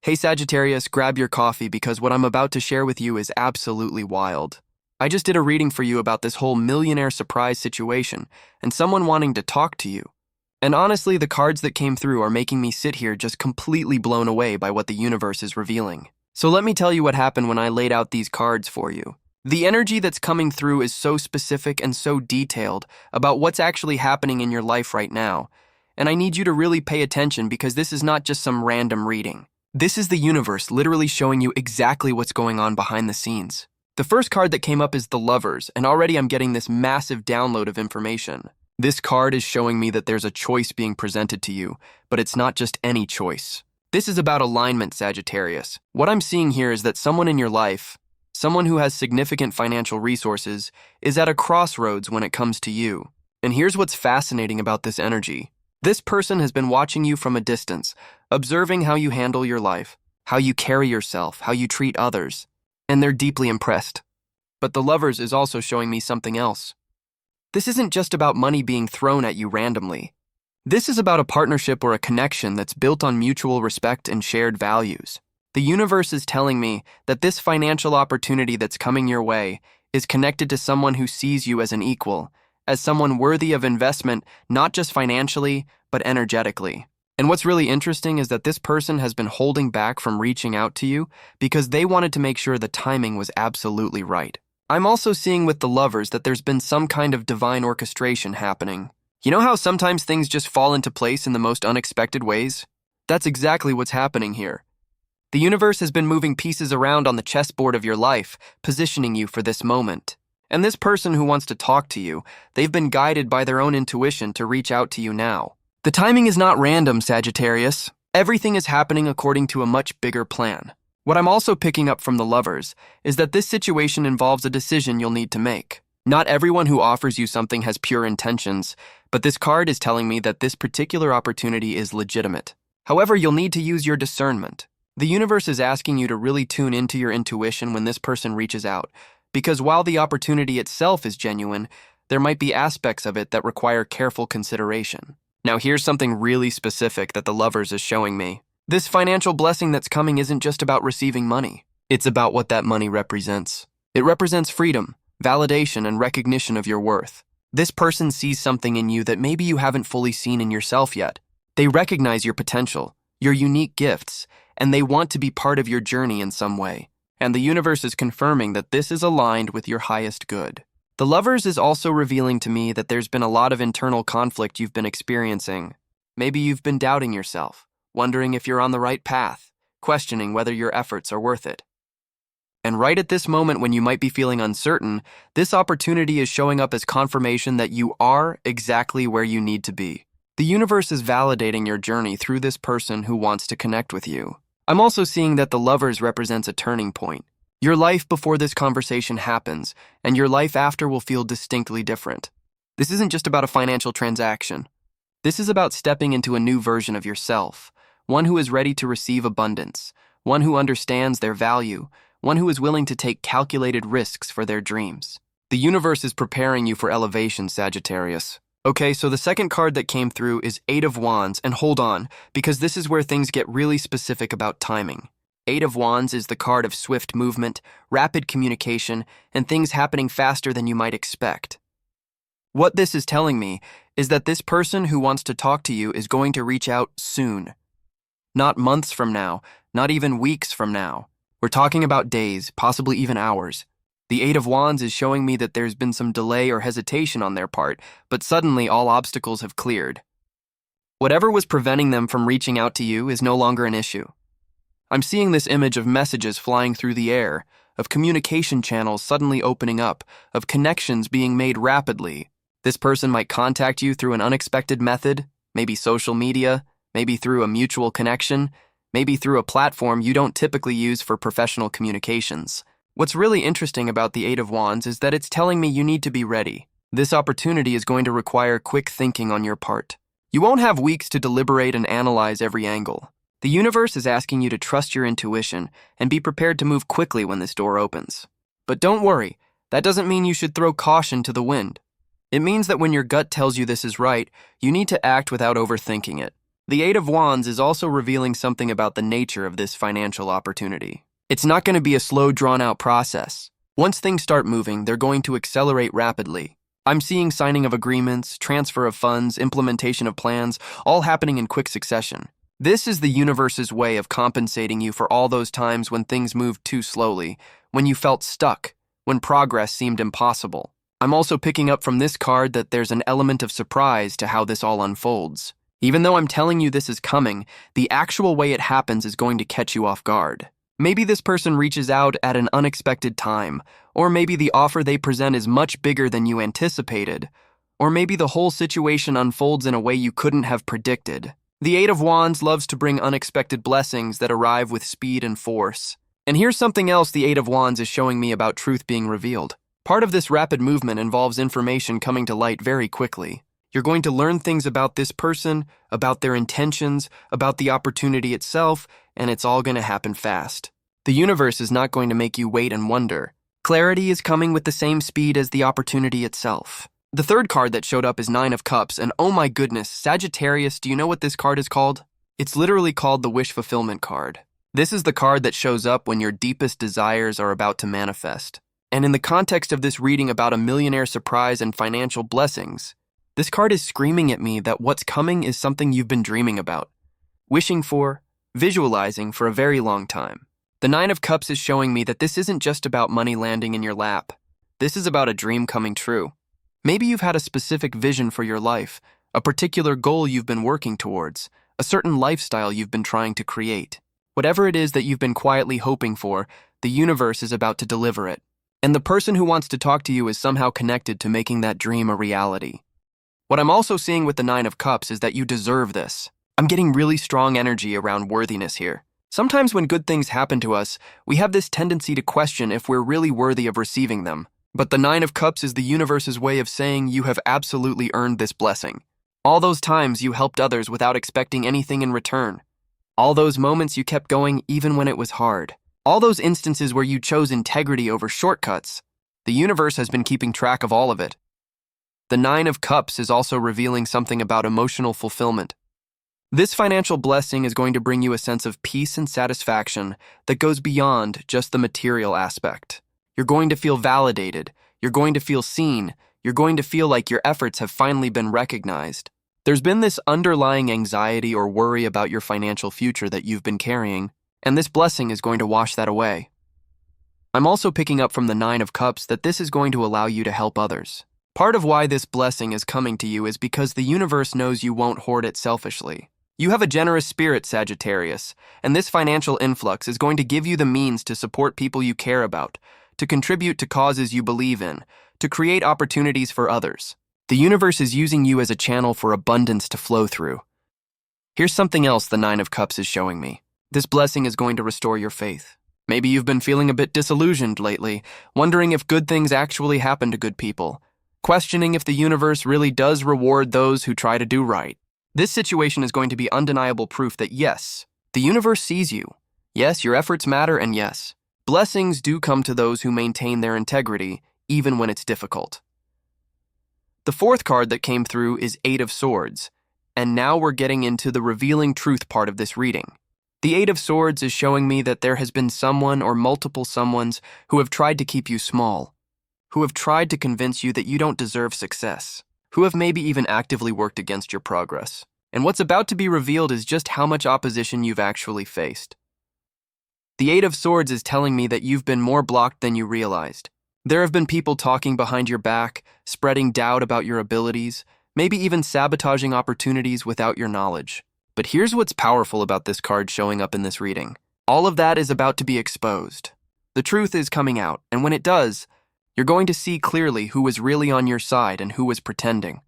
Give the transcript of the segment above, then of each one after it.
Hey Sagittarius, grab your coffee because what I'm about to share with you is absolutely wild. I just did a reading for you about this whole millionaire surprise situation and someone wanting to talk to you. And honestly, the cards that came through are making me sit here just completely blown away by what the universe is revealing. So let me tell you what happened when I laid out these cards for you. The energy that's coming through is so specific and so detailed about what's actually happening in your life right now. And I need you to really pay attention because this is not just some random reading. This is the universe literally showing you exactly what's going on behind the scenes. The first card that came up is the Lovers, and already I'm getting this massive download of information. This card is showing me that there's a choice being presented to you, but it's not just any choice. This is about alignment, Sagittarius. What I'm seeing here is that someone in your life, someone who has significant financial resources, is at a crossroads when it comes to you. And here's what's fascinating about this energy. This person has been watching you from a distance, observing how you handle your life, how you carry yourself, how you treat others, and they're deeply impressed. But the Lovers is also showing me something else. This isn't just about money being thrown at you randomly. This is about a partnership or a connection that's built on mutual respect and shared values. The universe is telling me that this financial opportunity that's coming your way is connected to someone who sees you as an equal, as someone worthy of investment, not just financially, but energetically. And what's really interesting is that this person has been holding back from reaching out to you because they wanted to make sure the timing was absolutely right. I'm also seeing with the Lovers that there's been some kind of divine orchestration happening. You know how sometimes things just fall into place in the most unexpected ways? That's exactly what's happening here. The universe has been moving pieces around on the chessboard of your life, positioning you for this moment. And this person who wants to talk to you, they've been guided by their own intuition to reach out to you now. The timing is not random, Sagittarius. Everything is happening according to a much bigger plan. What I'm also picking up from the Lovers is that this situation involves a decision you'll need to make. Not everyone who offers you something has pure intentions, but this card is telling me that this particular opportunity is legitimate. However, you'll need to use your discernment. The universe is asking you to really tune into your intuition when this person reaches out, because while the opportunity itself is genuine, there might be aspects of it that require careful consideration. Now here's something really specific that the Lovers is showing me. This financial blessing that's coming isn't just about receiving money. It's about what that money represents. It represents freedom, validation, and recognition of your worth. This person sees something in you that maybe you haven't fully seen in yourself yet. They recognize your potential, your unique gifts, and they want to be part of your journey in some way. And the universe is confirming that this is aligned with your highest good. The Lovers is also revealing to me that there's been a lot of internal conflict you've been experiencing. Maybe you've been doubting yourself, wondering if you're on the right path, questioning whether your efforts are worth it. And right at this moment when you might be feeling uncertain, this opportunity is showing up as confirmation that you are exactly where you need to be. The universe is validating your journey through this person who wants to connect with you. I'm also seeing that the Lovers represents a turning point. Your life before this conversation happens, and your life after will feel distinctly different. This isn't just about a financial transaction. This is about stepping into a new version of yourself, one who is ready to receive abundance, one who understands their value, one who is willing to take calculated risks for their dreams. The universe is preparing you for elevation, Sagittarius. Okay, so the second card that came through is Eight of Wands, and hold on, because this is where things get really specific about timing. Eight of Wands is the card of swift movement, rapid communication, and things happening faster than you might expect. What this is telling me is that this person who wants to talk to you is going to reach out soon. Not months from now, not even weeks from now. We're talking about days, possibly even hours. The Eight of Wands is showing me that there's been some delay or hesitation on their part, but suddenly all obstacles have cleared. Whatever was preventing them from reaching out to you is no longer an issue. I'm seeing this image of messages flying through the air, of communication channels suddenly opening up, of connections being made rapidly. This person might contact you through an unexpected method, maybe social media, maybe through a mutual connection, maybe through a platform you don't typically use for professional communications. What's really interesting about the Eight of Wands is that it's telling me you need to be ready. This opportunity is going to require quick thinking on your part. You won't have weeks to deliberate and analyze every angle. The universe is asking you to trust your intuition and be prepared to move quickly when this door opens. But don't worry, that doesn't mean you should throw caution to the wind. It means that when your gut tells you this is right, you need to act without overthinking it. The Eight of Wands is also revealing something about the nature of this financial opportunity. It's not going to be a slow, drawn-out process. Once things start moving, they're going to accelerate rapidly. I'm seeing signing of agreements, transfer of funds, implementation of plans, all happening in quick succession. This is the universe's way of compensating you for all those times when things moved too slowly, when you felt stuck, when progress seemed impossible. I'm also picking up from this card that there's an element of surprise to how this all unfolds. Even though I'm telling you this is coming, the actual way it happens is going to catch you off guard. Maybe this person reaches out at an unexpected time, or maybe the offer they present is much bigger than you anticipated, or maybe the whole situation unfolds in a way you couldn't have predicted. The Eight of Wands loves to bring unexpected blessings that arrive with speed and force. And here's something else the Eight of Wands is showing me about truth being revealed. Part of this rapid movement involves information coming to light very quickly. You're going to learn things about this person, about their intentions, about the opportunity itself, and it's all going to happen fast. The universe is not going to make you wait and wonder. Clarity is coming with the same speed as the opportunity itself. The third card that showed up is Nine of Cups, and oh my goodness, Sagittarius, do you know what this card is called? It's literally called the Wish Fulfillment card. This is the card that shows up when your deepest desires are about to manifest. And in the context of this reading about a millionaire surprise and financial blessings, this card is screaming at me that what's coming is something you've been dreaming about, wishing for, visualizing for a very long time. The Nine of Cups is showing me that this isn't just about money landing in your lap. This is about a dream coming true. Maybe you've had a specific vision for your life, a particular goal you've been working towards, a certain lifestyle you've been trying to create. Whatever it is that you've been quietly hoping for, the universe is about to deliver it. And the person who wants to talk to you is somehow connected to making that dream a reality. What I'm also seeing with the Nine of Cups is that you deserve this. I'm getting really strong energy around worthiness here. Sometimes when good things happen to us, we have this tendency to question if we're really worthy of receiving them. But the Nine of Cups is the universe's way of saying you have absolutely earned this blessing. All those times you helped others without expecting anything in return. All those moments you kept going even when it was hard. All those instances where you chose integrity over shortcuts. The universe has been keeping track of all of it. The Nine of Cups is also revealing something about emotional fulfillment. This financial blessing is going to bring you a sense of peace and satisfaction that goes beyond just the material aspect. You're going to feel validated. You're going to feel seen. You're going to feel like your efforts have finally been recognized. There's been this underlying anxiety or worry about your financial future that you've been carrying, and this blessing is going to wash that away. I'm also picking up from the Nine of Cups that this is going to allow you to help others. Part of why this blessing is coming to you is because the universe knows you won't hoard it selfishly. You have a generous spirit, Sagittarius, and this financial influx is going to give you the means to support people you care about, to contribute to causes you believe in, to create opportunities for others. The universe is using you as a channel for abundance to flow through. Here's something else the Nine of Cups is showing me. This blessing is going to restore your faith. Maybe you've been feeling a bit disillusioned lately, wondering if good things actually happen to good people, questioning if the universe really does reward those who try to do right. This situation is going to be undeniable proof that yes, the universe sees you. Yes, your efforts matter, and yes, blessings do come to those who maintain their integrity, even when it's difficult. The fourth card that came through is Eight of Swords, and now we're getting into the revealing truth part of this reading. The Eight of Swords is showing me that there has been someone or multiple someones who have tried to keep you small, who have tried to convince you that you don't deserve success, who have maybe even actively worked against your progress. And what's about to be revealed is just how much opposition you've actually faced. The Eight of Swords is telling me that you've been more blocked than you realized. There have been people talking behind your back, spreading doubt about your abilities, maybe even sabotaging opportunities without your knowledge. But here's what's powerful about this card showing up in this reading. All of that is about to be exposed. The truth is coming out, and when it does, you're going to see clearly who was really on your side and who was pretending.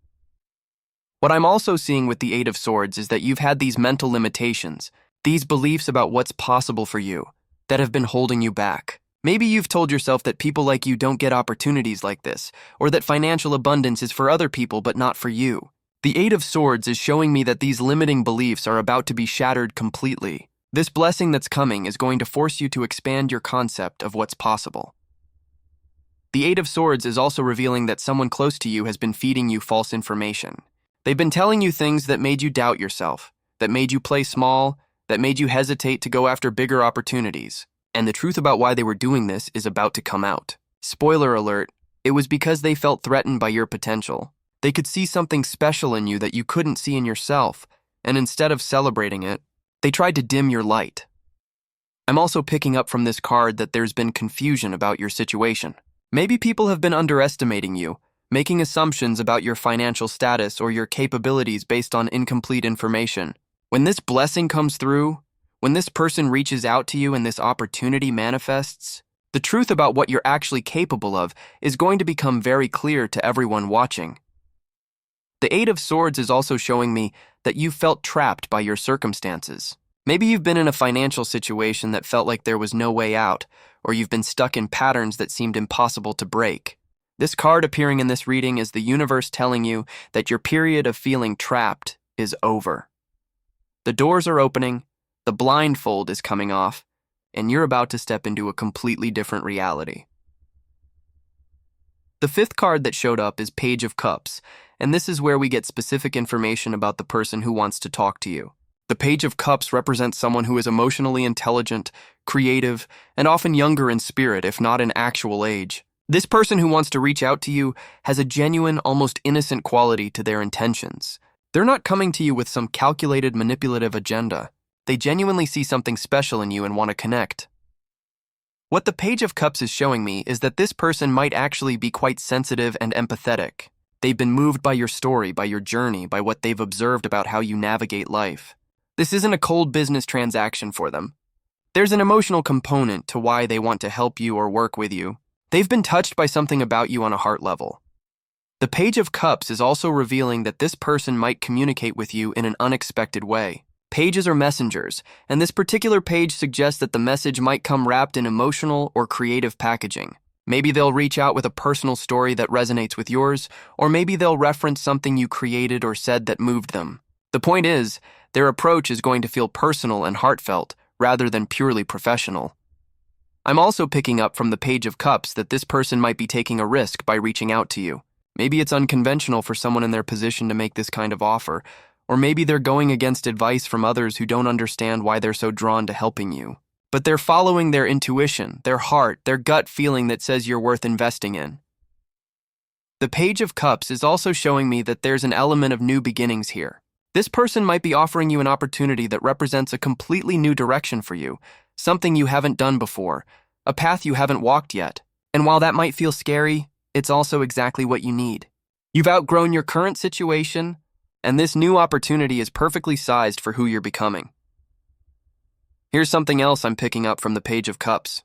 What I'm also seeing with the Eight of Swords is that you've had these mental limitations, these beliefs about what's possible for you, that have been holding you back. Maybe you've told yourself that people like you don't get opportunities like this, or that financial abundance is for other people but not for you. The Eight of Swords is showing me that these limiting beliefs are about to be shattered completely. This blessing that's coming is going to force you to expand your concept of what's possible. The Eight of Swords is also revealing that someone close to you has been feeding you false information. They've been telling you things that made you doubt yourself, that made you play small, that made you hesitate to go after bigger opportunities. And the truth about why they were doing this is about to come out. Spoiler alert, it was because they felt threatened by your potential. They could see something special in you that you couldn't see in yourself, and instead of celebrating it, they tried to dim your light. I'm also picking up from this card that there's been confusion about your situation. Maybe people have been underestimating you, making assumptions about your financial status or your capabilities based on incomplete information. When this blessing comes through, when this person reaches out to you and this opportunity manifests, the truth about what you're actually capable of is going to become very clear to everyone watching. The Eight of Swords is also showing me that you felt trapped by your circumstances. Maybe you've been in a financial situation that felt like there was no way out, or you've been stuck in patterns that seemed impossible to break. This card appearing in this reading is the universe telling you that your period of feeling trapped is over. The doors are opening, the blindfold is coming off, and you're about to step into a completely different reality. The fifth card that showed up is Page of Cups, and this is where we get specific information about the person who wants to talk to you. The Page of Cups represents someone who is emotionally intelligent, creative, and often younger in spirit, if not in actual age. This person who wants to reach out to you has a genuine, almost innocent quality to their intentions. They're not coming to you with some calculated, manipulative agenda. They genuinely see something special in you and want to connect. What the Page of Cups is showing me is that this person might actually be quite sensitive and empathetic. They've been moved by your story, by your journey, by what they've observed about how you navigate life. This isn't a cold business transaction for them. There's an emotional component to why they want to help you or work with you. They've been touched by something about you on a heart level. The Page of Cups is also revealing that this person might communicate with you in an unexpected way. Pages are messengers, and this particular page suggests that the message might come wrapped in emotional or creative packaging. Maybe they'll reach out with a personal story that resonates with yours, or maybe they'll reference something you created or said that moved them. The point is, their approach is going to feel personal and heartfelt, rather than purely professional. I'm also picking up from the Page of Cups that this person might be taking a risk by reaching out to you. Maybe it's unconventional for someone in their position to make this kind of offer, or maybe they're going against advice from others who don't understand why they're so drawn to helping you. But they're following their intuition, their heart, their gut feeling that says you're worth investing in. The Page of Cups is also showing me that there's an element of new beginnings here. This person might be offering you an opportunity that represents a completely new direction for you, something you haven't done before, a path you haven't walked yet. And while that might feel scary, it's also exactly what you need. You've outgrown your current situation, and this new opportunity is perfectly sized for who you're becoming. Here's something else I'm picking up from the Page of Cups.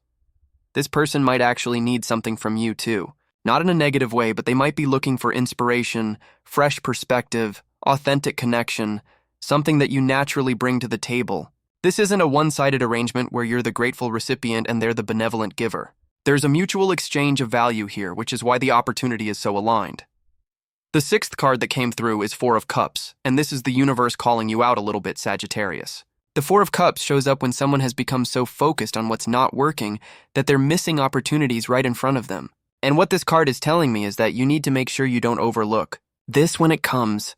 This person might actually need something from you too. Not in a negative way, but they might be looking for inspiration, fresh perspective, authentic connection, something that you naturally bring to the table. This isn't a one-sided arrangement where you're the grateful recipient and they're the benevolent giver. There's a mutual exchange of value here, which is why the opportunity is so aligned. The sixth card that came through is Four of Cups, and this is the universe calling you out a little bit, Sagittarius. The Four of Cups shows up when someone has become so focused on what's not working that they're missing opportunities right in front of them. And what this card is telling me is that you need to make sure you don't overlook this when it comes.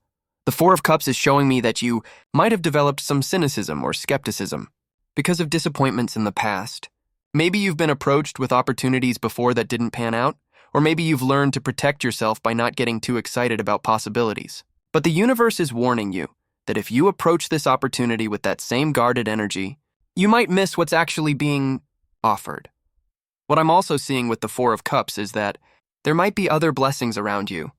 The Four of Cups is showing me that you might have developed some cynicism or skepticism because of disappointments in the past. Maybe you've been approached with opportunities before that didn't pan out, or maybe you've learned to protect yourself by not getting too excited about possibilities. But the universe is warning you that if you approach this opportunity with that same guarded energy, you might miss what's actually being offered. What I'm also seeing with the Four of Cups is that there might be other blessings around you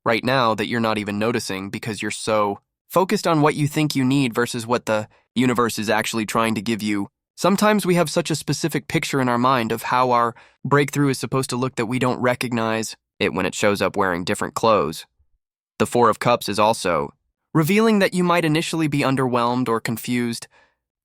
right now that you're not even noticing because you're so focused on what you think you need versus what the universe is actually trying to give you. Sometimes we have such a specific picture in our mind of how our breakthrough is supposed to look that we don't recognize it when it shows up wearing different clothes. The Four of Cups is also revealing that you might initially be underwhelmed or confused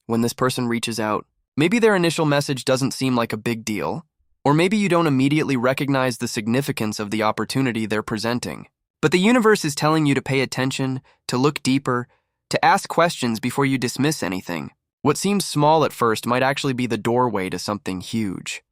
when this person reaches out. Maybe their initial message doesn't seem like a big deal, or maybe you don't immediately recognize the significance of the opportunity they're presenting. But the universe is telling you to pay attention, to look deeper, to ask questions before you dismiss anything. What seems small at first might actually be the doorway to something huge.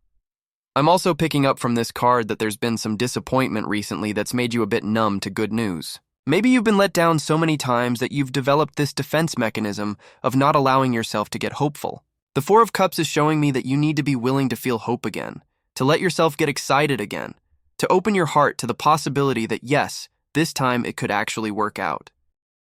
I'm also picking up from this card that there's been some disappointment recently that's made you a bit numb to good news. Maybe you've been let down so many times that you've developed this defense mechanism of not allowing yourself to get hopeful. The Four of Cups is showing me that you need to be willing to feel hope again, to let yourself get excited again, to open your heart to the possibility that yes, this time it could actually work out.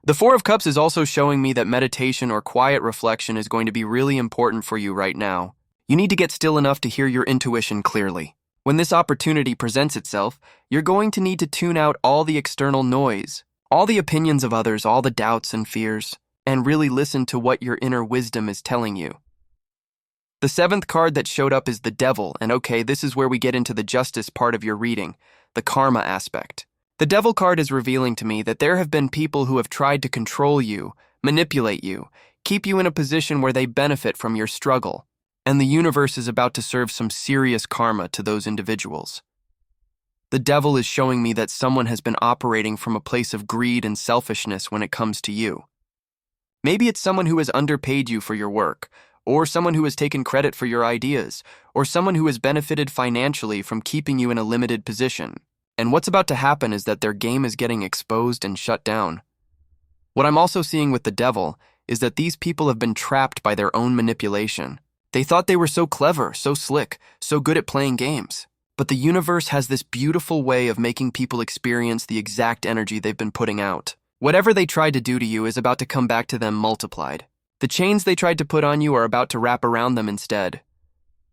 The Four of Cups is also showing me that meditation or quiet reflection is going to be really important for you right now. You need to get still enough to hear your intuition clearly. When this opportunity presents itself, you're going to need to tune out all the external noise, all the opinions of others, all the doubts and fears, and really listen to what your inner wisdom is telling you. The seventh card that showed up is the Devil, and okay, this is where we get into the justice part of your reading, the karma aspect. The Devil card is revealing to me that there have been people who have tried to control you, manipulate you, keep you in a position where they benefit from your struggle, and the universe is about to serve some serious karma to those individuals. The Devil is showing me that someone has been operating from a place of greed and selfishness when it comes to you. Maybe it's someone who has underpaid you for your work, or someone who has taken credit for your ideas, or someone who has benefited financially from keeping you in a limited position. And what's about to happen is that their game is getting exposed and shut down. What I'm also seeing with the Devil is that these people have been trapped by their own manipulation. They thought they were so clever, so slick, so good at playing games. But the universe has this beautiful way of making people experience the exact energy they've been putting out. Whatever they tried to do to you is about to come back to them multiplied. The chains they tried to put on you are about to wrap around them instead.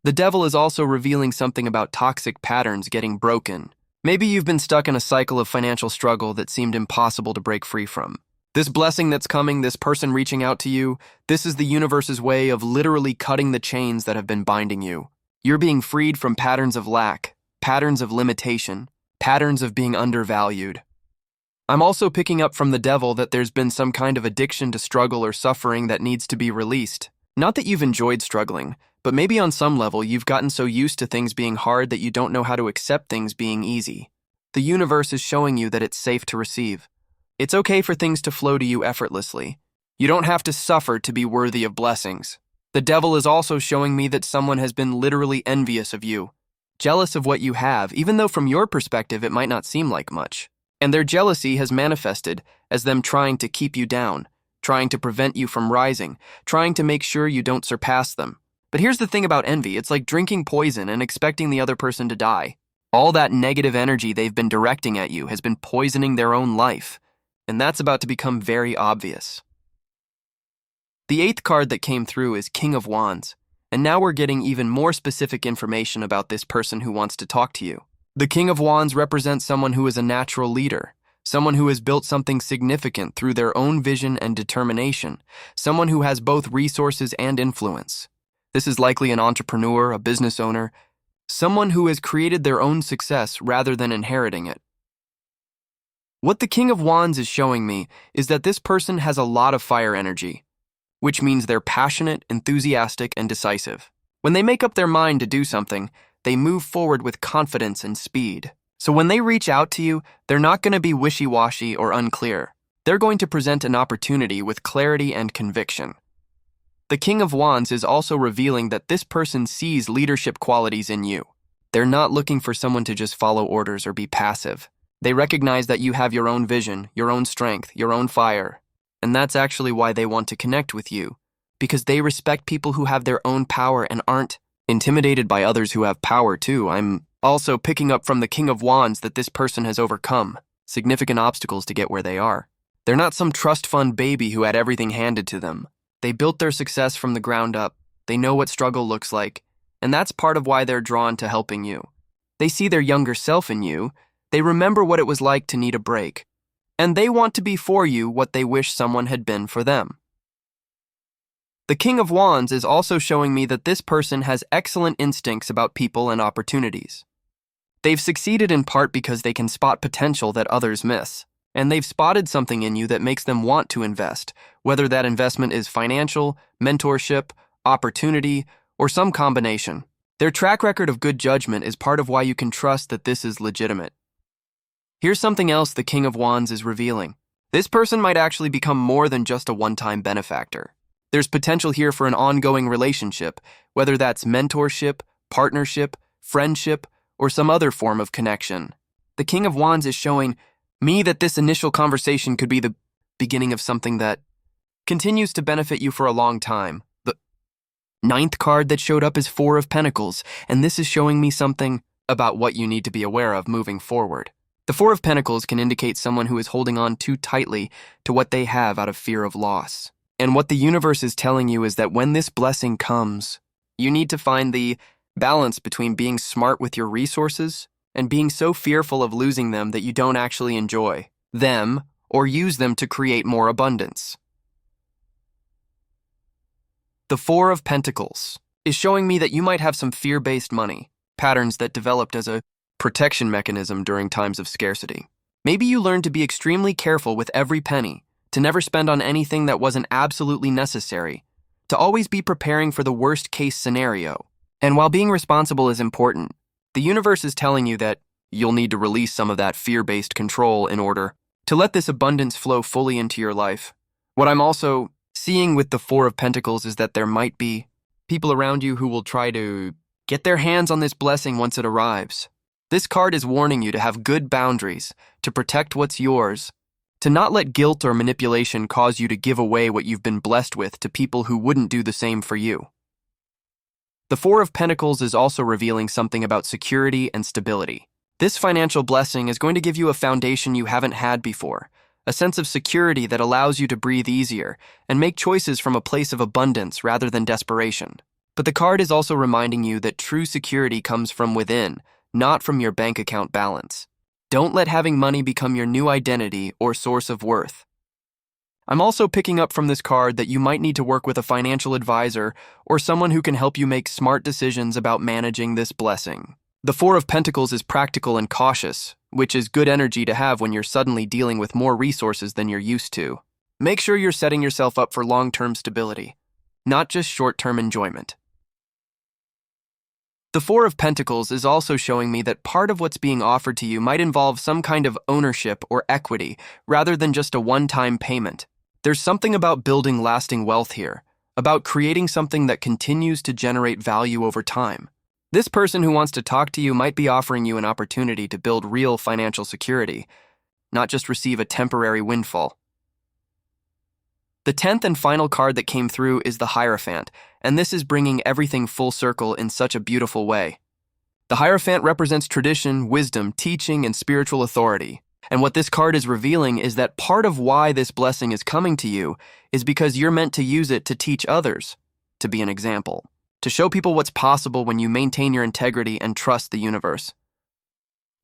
The Devil is also revealing something about toxic patterns getting broken. Maybe you've been stuck in a cycle of financial struggle that seemed impossible to break free from. This blessing that's coming, this person reaching out to you, this is the universe's way of literally cutting the chains that have been binding you. You're being freed from patterns of lack, patterns of limitation, patterns of being undervalued. I'm also picking up from the Devil that there's been some kind of addiction to struggle or suffering that needs to be released. Not that you've enjoyed struggling, but maybe on some level you've gotten so used to things being hard that you don't know how to accept things being easy. The universe is showing you that it's safe to receive. It's okay for things to flow to you effortlessly. You don't have to suffer to be worthy of blessings. The Devil is also showing me that someone has been literally envious of you, jealous of what you have, even though from your perspective it might not seem like much. And their jealousy has manifested as them trying to keep you down, trying to prevent you from rising, trying to make sure you don't surpass them. But here's the thing about envy, it's like drinking poison and expecting the other person to die. All that negative energy they've been directing at you has been poisoning their own life, and that's about to become very obvious. The eighth card that came through is King of Wands, and now we're getting even more specific information about this person who wants to talk to you. The King of Wands represents someone who is a natural leader, someone who has built something significant through their own vision and determination, someone who has both resources and influence. This is likely an entrepreneur, a business owner, someone who has created their own success rather than inheriting it. What the King of Wands is showing me is that this person has a lot of fire energy, which means they're passionate, enthusiastic, and decisive. When they make up their mind to do something, they move forward with confidence and speed. So when they reach out to you, they're not going to be wishy-washy or unclear. They're going to present an opportunity with clarity and conviction. The King of Wands is also revealing that this person sees leadership qualities in you. They're not looking for someone to just follow orders or be passive. They recognize that you have your own vision, your own strength, your own fire. And that's actually why they want to connect with you, because they respect people who have their own power and aren't intimidated by others who have power too. I'm also picking up from the King of Wands that this person has overcome significant obstacles to get where they are. They're not some trust fund baby who had everything handed to them. They built their success from the ground up. They know what struggle looks like, and that's part of why they're drawn to helping you. They see their younger self in you. They remember what it was like to need a break, and they want to be for you what they wish someone had been for them. The King of Wands is also showing me that this person has excellent instincts about people and opportunities. They've succeeded in part because they can spot potential that others miss. And they've spotted something in you that makes them want to invest, whether that investment is financial, mentorship, opportunity, or some combination. Their track record of good judgment is part of why you can trust that this is legitimate. Here's something else the King of Wands is revealing. This person might actually become more than just a one-time benefactor. There's potential here for an ongoing relationship, whether that's mentorship, partnership, friendship, or some other form of connection. The King of Wands is showing me that this initial conversation could be the beginning of something that continues to benefit you for a long time. The ninth card that showed up is Four of Pentacles, and this is showing me something about what you need to be aware of moving forward. The Four of Pentacles can indicate someone who is holding on too tightly to what they have out of fear of loss. And what the universe is telling you is that when this blessing comes, you need to find the balance between being smart with your resources and being so fearful of losing them that you don't actually enjoy them or use them to create more abundance. The Four of Pentacles is showing me that you might have some fear-based money, patterns that developed as a protection mechanism during times of scarcity. Maybe you learned to be extremely careful with every penny, to never spend on anything that wasn't absolutely necessary, to always be preparing for the worst-case scenario. And while being responsible is important, the universe is telling you that you'll need to release some of that fear-based control in order to let this abundance flow fully into your life. What I'm also seeing with the Four of Pentacles is that there might be people around you who will try to get their hands on this blessing once it arrives. This card is warning you to have good boundaries, to protect what's yours, to not let guilt or manipulation cause you to give away what you've been blessed with to people who wouldn't do the same for you. The Four of Pentacles is also revealing something about security and stability. This financial blessing is going to give you a foundation you haven't had before, a sense of security that allows you to breathe easier and make choices from a place of abundance rather than desperation. But the card is also reminding you that true security comes from within, not from your bank account balance. Don't let having money become your new identity or source of worth. I'm also picking up from this card that you might need to work with a financial advisor or someone who can help you make smart decisions about managing this blessing. The Four of Pentacles is practical and cautious, which is good energy to have when you're suddenly dealing with more resources than you're used to. Make sure you're setting yourself up for long-term stability, not just short-term enjoyment. The Four of Pentacles is also showing me that part of what's being offered to you might involve some kind of ownership or equity rather than just a one-time payment. There's something about building lasting wealth here, about creating something that continues to generate value over time. This person who wants to talk to you might be offering you an opportunity to build real financial security, not just receive a temporary windfall. The 10th and final card that came through is the Hierophant, and this is bringing everything full circle in such a beautiful way. The Hierophant represents tradition, wisdom, teaching, and spiritual authority. And what this card is revealing is that part of why this blessing is coming to you is because you're meant to use it to teach others, to be an example, to show people what's possible when you maintain your integrity and trust the universe.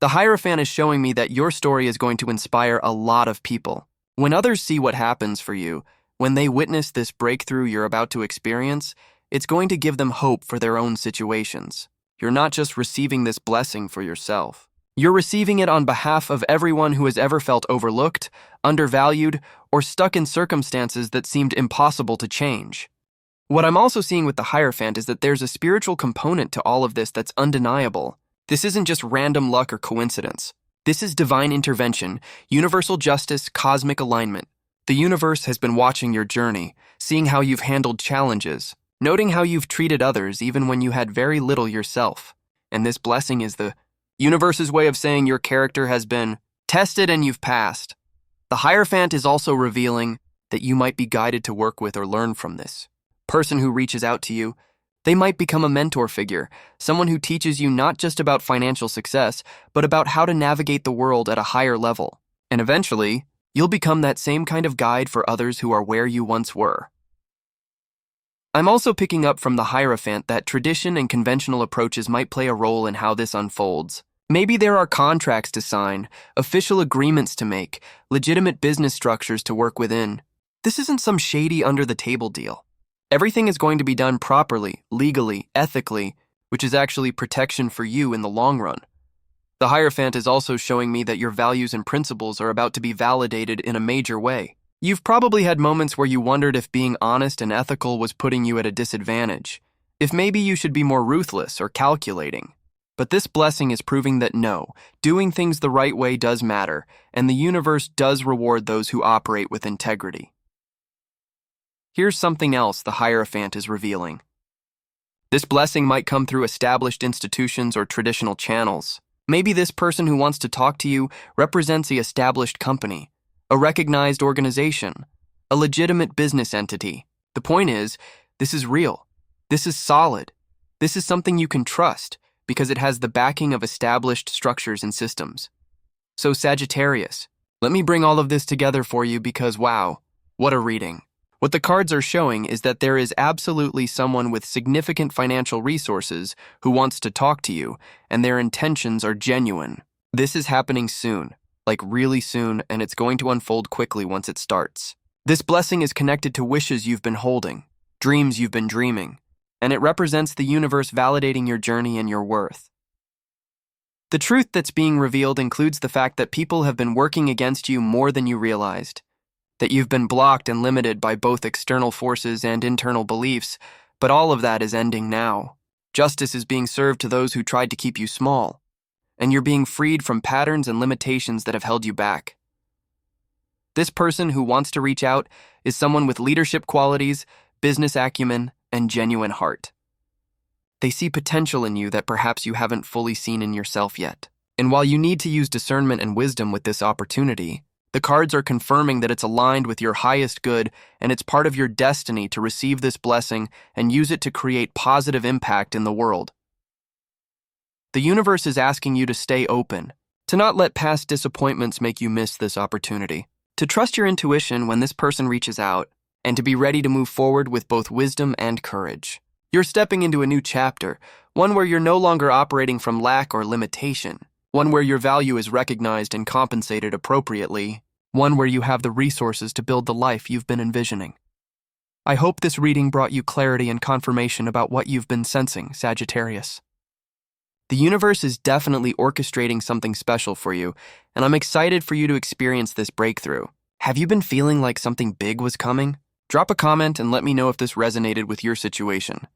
The Hierophant is showing me that your story is going to inspire a lot of people. When others see what happens for you, when they witness this breakthrough you're about to experience, it's going to give them hope for their own situations. You're not just receiving this blessing for yourself. You're receiving it on behalf of everyone who has ever felt overlooked, undervalued, or stuck in circumstances that seemed impossible to change. What I'm also seeing with the Hierophant is that there's a spiritual component to all of this that's undeniable. This isn't just random luck or coincidence. This is divine intervention, universal justice, cosmic alignment. The universe has been watching your journey, seeing how you've handled challenges, noting how you've treated others even when you had very little yourself. And this blessing is the universe's way of saying your character has been tested and you've passed. The Hierophant is also revealing that you might be guided to work with or learn from this person who reaches out to you. They might become a mentor figure, someone who teaches you not just about financial success, but about how to navigate the world at a higher level. And eventually, you'll become that same kind of guide for others who are where you once were. I'm also picking up from the Hierophant that tradition and conventional approaches might play a role in how this unfolds. Maybe there are contracts to sign, official agreements to make, legitimate business structures to work within. This isn't some shady under-the-table deal. Everything is going to be done properly, legally, ethically, which is actually protection for you in the long run. The Hierophant is also showing me that your values and principles are about to be validated in a major way. You've probably had moments where you wondered if being honest and ethical was putting you at a disadvantage, if maybe you should be more ruthless or calculating. But this blessing is proving that no, doing things the right way does matter, and the universe does reward those who operate with integrity. Here's something else the Hierophant is revealing. This blessing might come through established institutions or traditional channels. Maybe this person who wants to talk to you represents the established company, a recognized organization, a legitimate business entity. The point is, this is real. This is solid. This is something you can trust because it has the backing of established structures and systems. So Sagittarius, let me bring all of this together for you because wow, what a reading. What the cards are showing is that there is absolutely someone with significant financial resources who wants to talk to you, and their intentions are genuine. This is happening soon, like really soon, and it's going to unfold quickly once it starts. This blessing is connected to wishes you've been holding, dreams you've been dreaming, and it represents the universe validating your journey and your worth. The truth that's being revealed includes the fact that people have been working against you more than you realized, that you've been blocked and limited by both external forces and internal beliefs, but all of that is ending now. Justice is being served to those who tried to keep you small, and you're being freed from patterns and limitations that have held you back. This person who wants to reach out is someone with leadership qualities, business acumen, and genuine heart. They see potential in you that perhaps you haven't fully seen in yourself yet. And while you need to use discernment and wisdom with this opportunity, the cards are confirming that it's aligned with your highest good and it's part of your destiny to receive this blessing and use it to create positive impact in the world. The universe is asking you to stay open, to not let past disappointments make you miss this opportunity, to trust your intuition when this person reaches out, and to be ready to move forward with both wisdom and courage. You're stepping into a new chapter, one where you're no longer operating from lack or limitation, one where your value is recognized and compensated appropriately, one where you have the resources to build the life you've been envisioning. I hope this reading brought you clarity and confirmation about what you've been sensing, Sagittarius. The universe is definitely orchestrating something special for you, and I'm excited for you to experience this breakthrough. Have you been feeling like something big was coming? Drop a comment and let me know if this resonated with your situation.